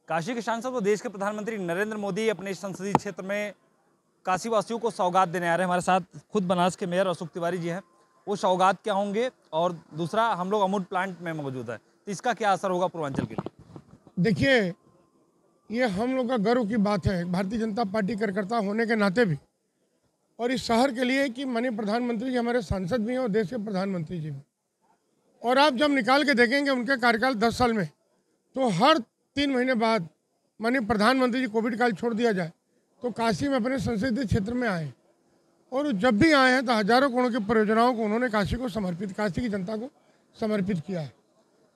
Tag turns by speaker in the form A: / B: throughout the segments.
A: काशी के सांसद व देश के प्रधानमंत्री नरेंद्र मोदी अपने संसदीय क्षेत्र में काशी वासियों को सौगात देने आ रहे हैं। हमारे साथ खुद बनारस के मेयर अशोक तिवारी जी हैं। वो सौगात क्या होंगे, और दूसरा हम लोग अमूल प्लांट में मौजूद है, तो इसका क्या असर होगा पूर्वांचल के लिए?
B: देखिए, ये हम लोग का गर्व की बात है भारतीय जनता पार्टी कार्यकर्ता होने के नाते भी, और इस शहर के लिए कि माननीय प्रधानमंत्री जी हमारे सांसद भी हैं और देश के प्रधानमंत्री जी भी। और आप जब निकाल के देखेंगे उनके कार्यकाल 10 साल में, तो हर 3 महीने बाद माननीय प्रधानमंत्री जी कोविड काल छोड़ दिया जाए तो काशी में अपने संसदीय क्षेत्र में आए, और जब भी आए हैं तो हजारों करोड़ की परियोजनाओं को उन्होंने काशी को समर्पित, काशी की जनता को समर्पित किया है।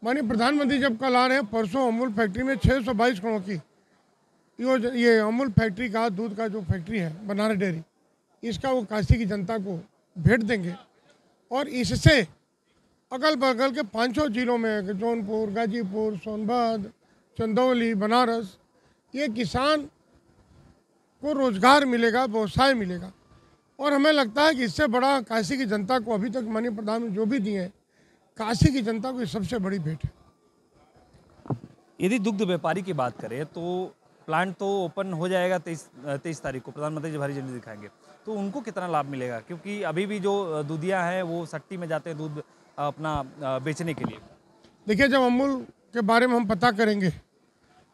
B: माननीय प्रधानमंत्री जब कल आ रहे हैं, परसों अमूल फैक्ट्री में 622 करोड़ की ये अमूल फैक्ट्री का दूध का जो फैक्ट्री है बनारस डेयरी, इसका वो काशी की जनता को भेंट देंगे। और इससे अगल बगल के 500 जिलों में जौनपुर, गाजीपुर, सोनभद्र, चंदौली, बनारस, ये किसान को रोजगार मिलेगा, व्यवसाय मिलेगा। और हमें लगता है कि इससे बड़ा काशी की जनता को अभी तक माननीय प्रधानमंत्री जो भी दिए हैं, काशी की जनता को ये सबसे बड़ी भेंट है।
A: यदि दुग्ध व्यापारी की बात करें तो प्लांट तो ओपन हो जाएगा 23 तारीख को, प्रधानमंत्री जी हरी झंडी दिखाएंगे, तो उनको कितना लाभ मिलेगा? क्योंकि अभी भी जो दूधिया हैं वो सट्टी में जाते हैं दूध अपना बेचने के लिए।
B: देखिए, जब अमूल के बारे में हम पता करेंगे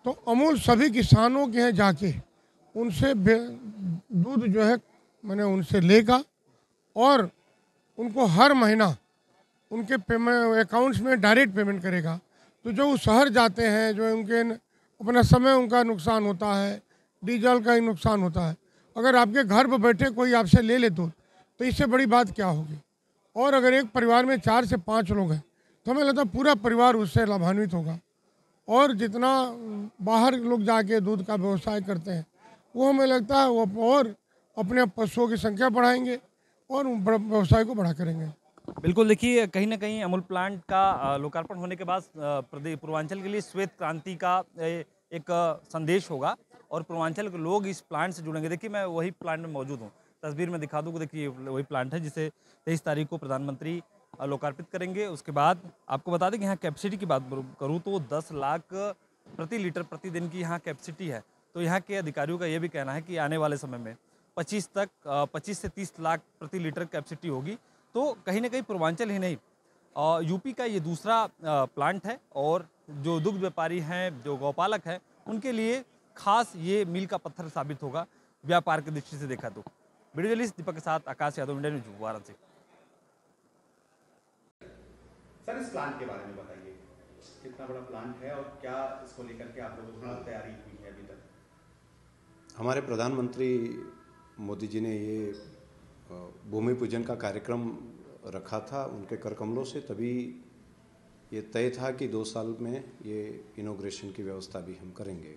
B: तो अमूल सभी किसानों के यहाँ जाके उनसे दूध जो है मैंने उनसे लेगा, और उनको हर महीना उनके पेमेंट अकाउंट्स में डायरेक्ट पेमेंट करेगा। तो जो शहर जाते हैं, जो उनके अपना समय उनका नुकसान होता है, डीजल का ही नुकसान होता है, अगर आपके घर पर बैठे कोई आपसे ले ले दूध तो इससे बड़ी बात क्या होगी। और अगर एक परिवार में 4 से 5 लोग हैं तो हमें लगता है पूरा परिवार उससे लाभान्वित होगा। और जितना बाहर लोग जाके दूध का व्यवसाय करते हैं वो हमें लगता है वो और अपने पशुओं की संख्या बढ़ाएंगे और व्यवसाय को बढ़ा करेंगे।
A: बिल्कुल, देखिए कहीं ना कहीं अमूल प्लांट का लोकार्पण होने के बाद प्रदेश पूर्वांचल के लिए श्वेत क्रांति का एक संदेश होगा, और पूर्वांचल के लोग इस प्लांट से जुड़ेंगे। देखिए मैं वही प्लांट में मौजूद हूँ, तस्वीर में दिखा दूँ कि देखिए वही प्लांट है जिसे 23 तारीख को प्रधानमंत्री लोकार्पित करेंगे। उसके बाद आपको बता दें कि यहाँ कैपेसिटी की बात करूँ तो 10 लाख प्रति लीटर प्रतिदिन की यहाँ कैपेसिटी है। तो यहाँ के अधिकारियों का ये भी कहना है कि आने वाले समय में 25 से 30 लाख प्रति लीटर कैपेसिटी होगी। तो कहीं ना कहीं पूर्वांचल ही नहीं, यूपी का ये दूसरा प्लांट है, और जो दुग्ध व्यापारी हैं, जो गौपालक हैं, उनके लिए खास ये मील का पत्थर साबित होगा व्यापार की दृष्टि से देखा तो। वीडियो जर्नलिस्ट दीपक के साथ Akash Yadav, India news, Varanasi.
C: Sir, इस प्लांट के बारे में बताइए, कितना बड़ा प्लांट है और क्या इसको लेकर के आप लोगों को तैयारी हुई है अभी तक?
D: हमारे प्रधानमंत्री मोदी जी ने ये भूमि पूजन का कार्यक्रम रखा था उनके कर कमलों से, तभी ये तय था कि 2 साल में ये इनॉग्रेशन की व्यवस्था भी हम करेंगे।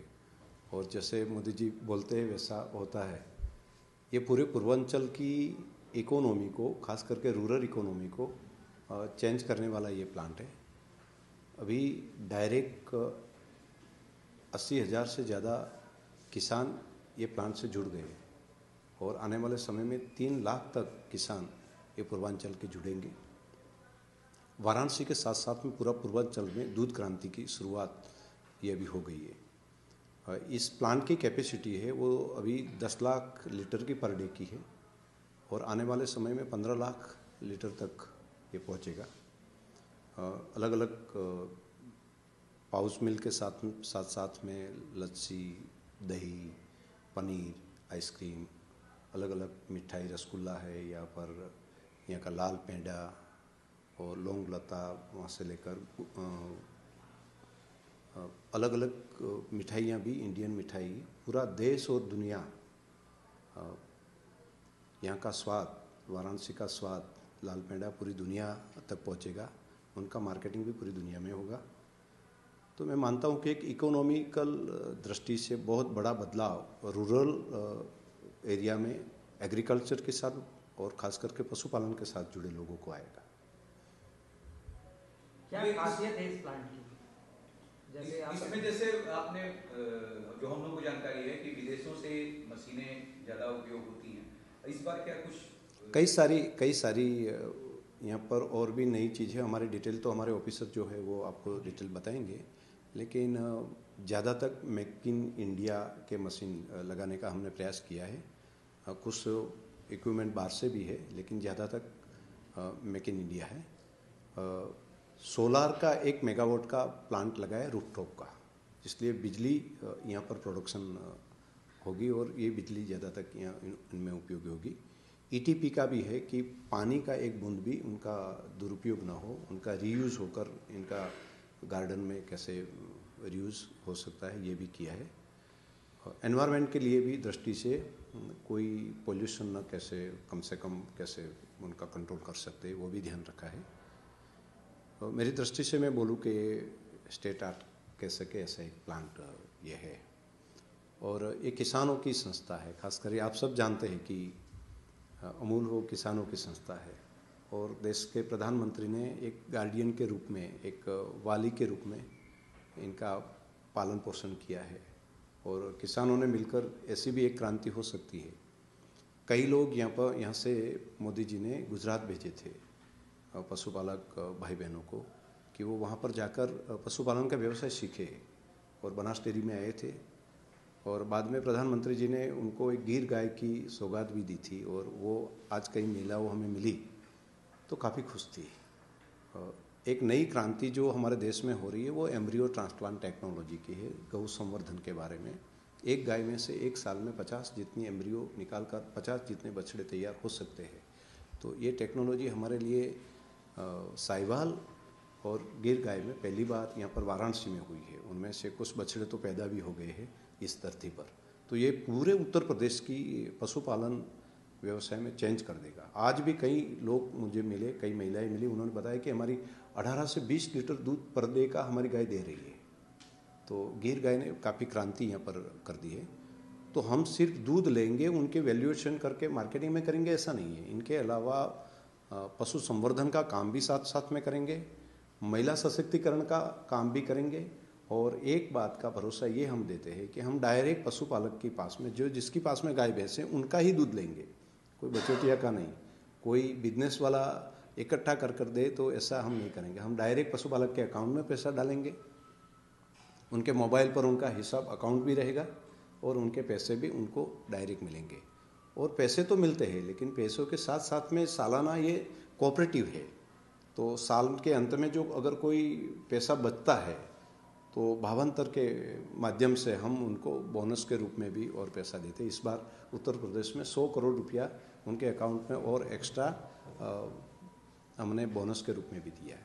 D: और जैसे मोदी जी बोलते हैं वैसा होता है। ये पूरे पूर्वांचल की इकोनॉमी को, खास करके रूरल इकोनॉमी को चेंज करने वाला ये प्लांट है। अभी डायरेक्ट 80,000 से ज़्यादा किसान ये प्लांट से जुड़ गए, और आने वाले समय में 3 लाख तक किसान ये पूर्वांचल के जुड़ेंगे। वाराणसी के साथ साथ में पूरा पूर्वांचल में दूध क्रांति की शुरुआत ये अभी हो गई है। इस प्लांट की कैपेसिटी है वो अभी 10 लाख लीटर की पर डे की है, और आने वाले समय में 15 लाख लीटर तक ये पहुंचेगा। अलग अलग पाउच मिल के साथ में लस्सी, दही, पनीर, आइसक्रीम, अलग अलग मिठाई, रसगुल्ला है, यहाँ पर यहाँ का लाल पेंडा और लौंग लता, वहाँ से लेकर अलग अलग मिठाइयाँ भी, इंडियन मिठाई, पूरा देश और दुनिया यहाँ का स्वाद, वाराणसी का स्वाद, लाल पेंडा पूरी दुनिया तक पहुँचेगा। उनका मार्केटिंग भी पूरी दुनिया में होगा। तो मैं मानता हूँ कि एक इकोनॉमिकल दृष्टि से बहुत बड़ा बदलाव रूरल एरिया में एग्रीकल्चर के साथ और ख़ास करके पशुपालन के साथ जुड़े लोगों को आएगा।
E: क्या खासियत है इस प्लांट की?
C: जैसे आपने जो हम लोगों को जानकारी है कि विदेशों से मशीनें ज़्यादा उपयोग होती हैं, इस बार क्या कुछ
D: कई सारी यहाँ पर और भी नई चीज़ है। हमारे डिटेल तो हमारे ऑफिसर जो है वो आपको डिटेल बताएंगे, लेकिन ज़्यादा तक मेक इन इंडिया के मशीन लगाने का हमने प्रयास किया है। कुछ इक्विपमेंट बाहर से भी है, लेकिन ज़्यादा तक मेक इन इंडिया है। सोलार का 1 मेगावाट का प्लांट लगा है रूफटॉप का, इसलिए बिजली यहाँ पर प्रोडक्शन होगी और ये बिजली ज़्यादा तक यहाँ इनमें उपयोगी होगी। ईटीपी का भी है कि पानी का एक बूंद भी उनका दुरुपयोग ना हो, उनका रीयूज़ होकर इनका गार्डन में कैसे रीयूज़ हो सकता है, ये भी किया है। एनवायरनमेंट के लिए भी दृष्टि से कोई पोल्यूशन ना कैसे कम से कम कैसे उनका कंट्रोल कर सकते हैं, वो भी ध्यान रखा है। मेरी दृष्टि से मैं बोलूँ कि स्टेट आर्ट कह सके ऐसा एक प्लांट ये है। और ये किसानों की संस्था है, खासकर आप सब जानते हैं कि अमूल वो किसानों की संस्था है और देश के प्रधानमंत्री ने एक गार्डियन के रूप में, एक वाली के रूप में इनका पालन पोषण किया है। और किसानों ने मिलकर ऐसी भी एक क्रांति हो सकती है। कई लोग यहाँ से मोदी जी ने गुजरात भेजे थे पशुपालक भाई बहनों को कि वो वहाँ पर जाकर पशुपालन का व्यवसाय सीखे और बनास डेयरी में आए थे। और बाद में प्रधानमंत्री जी ने उनको एक गिर गाय की सौगात भी दी थी और वो आज कहीं मिला, वो हमें मिली तो काफ़ी खुश थी। एक नई क्रांति जो हमारे देश में हो रही है वो एम्ब्रियो ट्रांसप्लांट टेक्नोलॉजी की है, गौ संवर्धन के बारे में। एक गाय में से एक साल में 50 जितनी एम्ब्रियो निकाल कर 50 जितने बछड़े तैयार हो सकते हैं। तो ये टेक्नोलॉजी हमारे लिए साहिवाल और गिर गाय में पहली बार यहाँ पर वाराणसी में हुई है। उनमें से कुछ बछड़े तो पैदा भी हो गए हैं इस धरती पर। तो ये पूरे उत्तर प्रदेश की पशुपालन व्यवसाय में चेंज कर देगा। आज भी कई लोग मुझे मिले, कई महिलाएं मिली, उन्होंने बताया कि हमारी 18 से 20 लीटर दूध पर डे का हमारी गाय दे रही है। तो गिर गाय ने काफ़ी क्रांति यहाँ पर कर दी है। तो हम सिर्फ दूध लेंगे, उनके वैल्यूएशन करके मार्केटिंग में करेंगे ऐसा नहीं है। इनके अलावा पशु संवर्धन का काम भी साथ साथ में करेंगे, महिला सशक्तिकरण का काम भी करेंगे। और एक बात का भरोसा ये हम देते हैं कि हम डायरेक्ट पशुपालक के पास में, जो जिसके पास में गाय भैंस है उनका ही दूध लेंगे, कोई बचौतिया का नहीं। कोई बिजनेस वाला इकट्ठा कर दे तो ऐसा हम नहीं करेंगे। हम डायरेक्ट पशुपालक के अकाउंट में पैसा डालेंगे, उनके मोबाइल पर उनका हिसाब अकाउंट भी रहेगा और उनके पैसे भी उनको डायरेक्ट मिलेंगे। और पैसे तो मिलते हैं, लेकिन पैसों के साथ साथ में सालाना ये कोऑपरेटिव है। तो साल के अंत में जो अगर कोई पैसा बचता है तो भावांतर के माध्यम से हम उनको बोनस के रूप में भी और पैसा देते हैं। इस बार उत्तर प्रदेश में 100 करोड़ रुपया उनके अकाउंट में और एक्स्ट्रा हमने बोनस के रूप में भी दिया है।